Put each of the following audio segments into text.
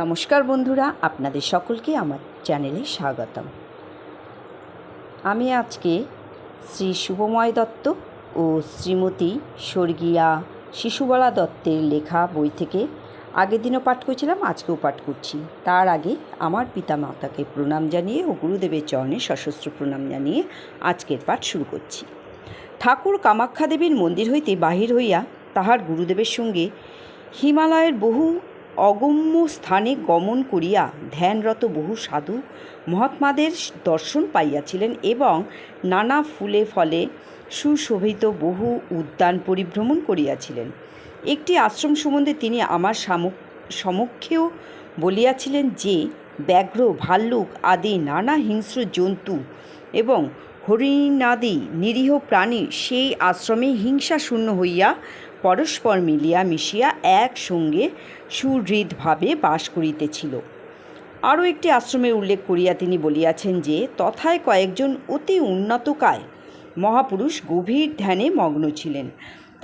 নমস্কার বন্ধুরা, আপনাদের সকলকে আমার চ্যানেলে স্বাগতম। আমি আজকে শ্রী শুভময় দত্ত ও শ্রীমতী স্বর্গীয়া শিশুবালা দত্তের লেখা বই থেকে আগের দিনও পাঠ করছিলাম, আজকেও পাঠ করছি। তার আগে আমার পিতামাতাকে প্রণাম জানিয়ে ও গুরুদেবের চরণে সশস্ত্র প্রণাম জানিয়ে আজকের পাঠ শুরু করছি। ঠাকুর কামাখ্যা দেবীর মন্দির হইতে বাহির হইয়া তাহার গুরুদেবের সঙ্গে হিমালয়ের বহু অগম্য স্থানে গমন করিয়া ধ্যানরত বহু সাধু মহাত্মাদের দর্শন পাইয়াছিলেন এবং নানা ফুলে ফলে সুশোভিত বহু উদ্যান পরিভ্রমণ করিয়াছিলেন। একটি আশ্রম সম্বন্ধে তিনি আমার সমক্ষেও বলিয়াছিলেন যে ব্যাঘ্র, ভাল্লুক আদি নানা হিংস্র জন্তু এবং হরিণাদি নিরীহ প্রাণী সেই আশ্রমে হিংসাশূন্য হইয়া পরস্পর মিলিয়া মিশিয়া একসঙ্গে সুহৃদভাবে বাস করিতেছিল। আরও একটি আশ্রমের উল্লেখ করিয়া তিনি বলিয়াছেন যে তথায় কয়েকজন অতি উন্নতকায় মহাপুরুষ গভীর ধ্যানে মগ্ন ছিলেন।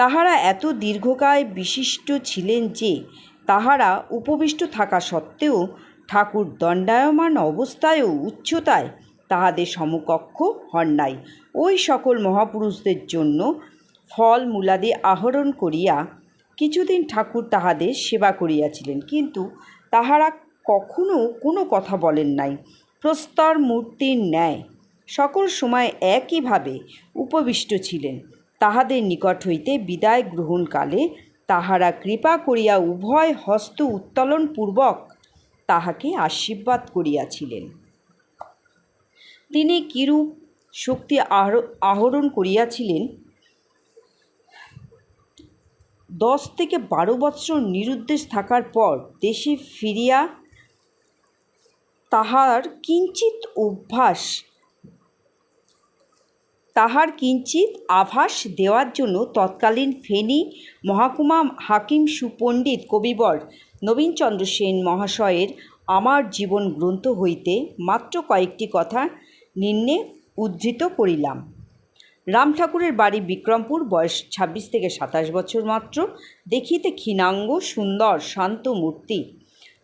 তাহারা এত দীর্ঘকায় বিশিষ্ট ছিলেন যে তাহারা উপবিষ্ট থাকা সত্ত্বেও ঠাকুর দণ্ডায়মান অবস্থায়ও উচ্চতায় তাহাদের সমকক্ষ হন নাই। ওই সকল মহাপুরুষদের জন্য ফল মূলাদি আহরণ করিয়া কিছুদিন ঠাকুর তাহাদের সেবা করিয়াছিলেন, কিন্তু তাহারা কখনো কোনো কথা বলেন নাই। প্রস্তর মূর্তির ন্যায় সকল সময় একইভাবে উপবিষ্ট ছিলেন। তাহাদের নিকট হইতে বিদায় গ্রহণকালে তাহারা কৃপা করিয়া উভয় হস্ত উত্তোলন পূর্বক তাহাকে আশীর্বাদ করিয়াছিলেন। তিনি কিরূপ শক্তি আহরণ করিয়াছিলেন, 10 থেকে 12 বৎসর নিরুদ্দেশ থাকার পর দেশে ফিরিয়া তাহার কিঞ্চিত আভাস দেওয়ার জন্য তৎকালীন ফেনী মহকুমা হাকিম সুপণ্ডিত কবিবর নবীনচন্দ্র সেন মহাশয়ের আমার জীবন গ্রন্থ হইতে মাত্র কয়েকটি কথা নিম্নে উদ্ধৃত করিলাম। রাম ঠাকুরের বাড়ি বিক্রমপুর, বয়স 26 থেকে 27 বছর মাত্র, দেখিতে ক্ষীণাঙ্গ, সুন্দর, শান্ত মূর্তি।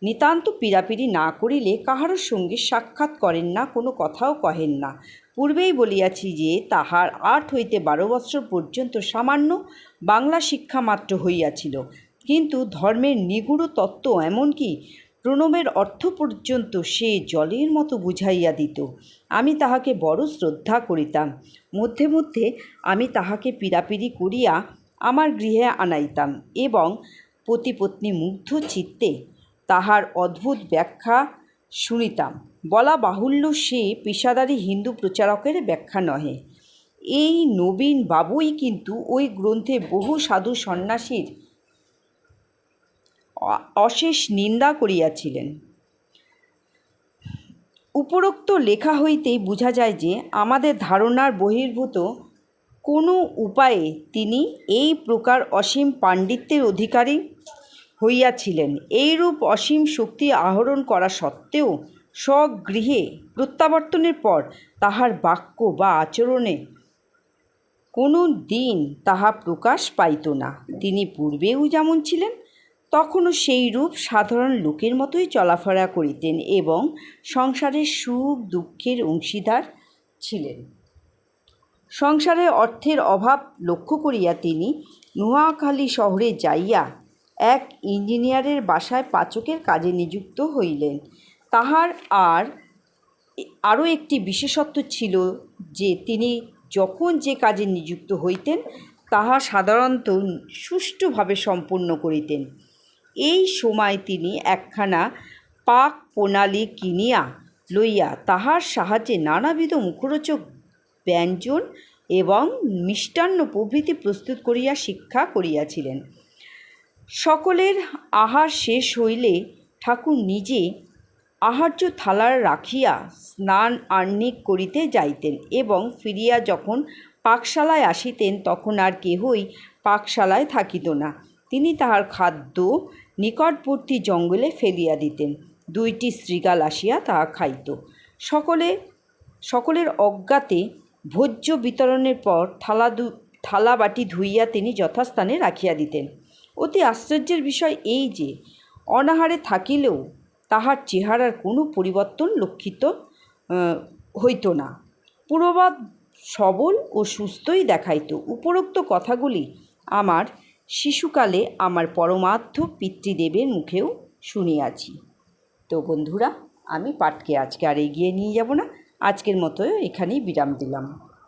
নিতান্ত পীড়াপিড়ি না করিলে কাহারও সঙ্গে সাক্ষাৎ করেন না, কোনো কথাও কহেন না। পূর্বেই বলিয়াছি যে তাহার 8 হইতে 12 বৎসর পর্যন্ত সামান্য বাংলা শিক্ষা মাত্র হইয়াছিল, কিন্তু ধর্মের নিগূঢ় তত্ত্ব এমনকি প্রণবের অর্থ পর্যন্ত সে জলের মতো বুঝাইয়া দিত। আমি তাহাকে বড় শ্রদ্ধা করিতাম। মধ্যে মধ্যে আমি তাহাকে পীড়াপিড়ি করিয়া আমার গৃহে আনাইতাম এবং পতিপত্নী মুগ্ধ চিত্তে তাহার অদ্ভুত ব্যাখ্যা শুনিতাম। বলা বাহুল্য, সে পেশাদারী হিন্দু প্রচারকের ব্যাখ্যা নহে। এই নবীন বাবুই কিন্তু ওই গ্রন্থে বহু সাধু সন্ন্যাসীর অশেষ নিন্দা করিয়াছিলেন। উপরোক্ত লেখা হইতেই বোঝা যায় যে আমাদের ধারণার বহির্ভূত কোনো উপায়ে তিনি এই প্রকার অসীম পাণ্ডিত্যের অধিকারী হইয়াছিলেন। এইরূপ অসীম শক্তি আহরণ করা সত্ত্বেও স্বগৃহে প্রত্যাবর্তনের পর তাহার বাক্য বা আচরণে কোনো দিন তাহা প্রকাশ পাইত না। তিনি পূর্বেও যেমন ছিলেন তখনও সেই রূপ সাধারণ লোকের মতোই চলাফেরা করিতেন এবং সংসারের সুখ দুঃখের অংশীদার ছিলেন। সংসারের অর্থের অভাব লক্ষ্য করিয়া তিনি নোয়াখালী শহরে যাইয়া এক ইঞ্জিনিয়ারের বাসায় পাচকের কাজে নিযুক্ত হইলেন। তাহার আরও একটি বিশেষত্ব ছিল যে তিনি যখন যে কাজে নিযুক্ত হইতেন তাহা সাধারণত সুষ্ঠুভাবে সম্পন্ন করিতেন। এই সময় তিনি একখানা পাক প্রণালী কিনিয়া লইয়া তাহার সাহায্যে নানাবিধ মুখরোচক ব্যঞ্জন এবং মিষ্টান্ন প্রভৃতি প্রস্তুত করিয়া শিক্ষা করিয়াছিলেন। সকলের আহার শেষ হইলে ঠাকুর নিজে আহার্য থালা রাখিয়া স্নান আহ্নিক করিতে যাইতেন এবং ফিরিয়া যখন পাকশালায় আসিতেন তখন আর কেহই পাকশালায় থাকিত না। তিনি তাহার খাদ্য নিকটবর্তী জঙ্গলে ফেলিয়া দিতেন। 2টি শৃগাল আসিয়া তাহা খাইত। সকলের অজ্ঞাতে ভোজ্য বিতরণের পর থালা বাটি ধুইয়া তিনি যথাস্থানে রাখিয়া দিতেন। অতি আশ্চর্যের বিষয় এই যে অনাহারে থাকিলেও তাহার চেহারার কোনো পরিবর্তন লক্ষিত হইত না। পূর্ববৎ সবল ও সুস্থই দেখাইত। উপরোক্ত কথাগুলি আমার শিশুকালে আমার পরমার্থ পিতৃদেবের মুখেও শুনিয়াছি। তো বন্ধুরা, আমি পাঠকে আজকে আর এগিয়ে নিয়ে যাব না, আজকের মতো এখানেই বিরাম দিলাম।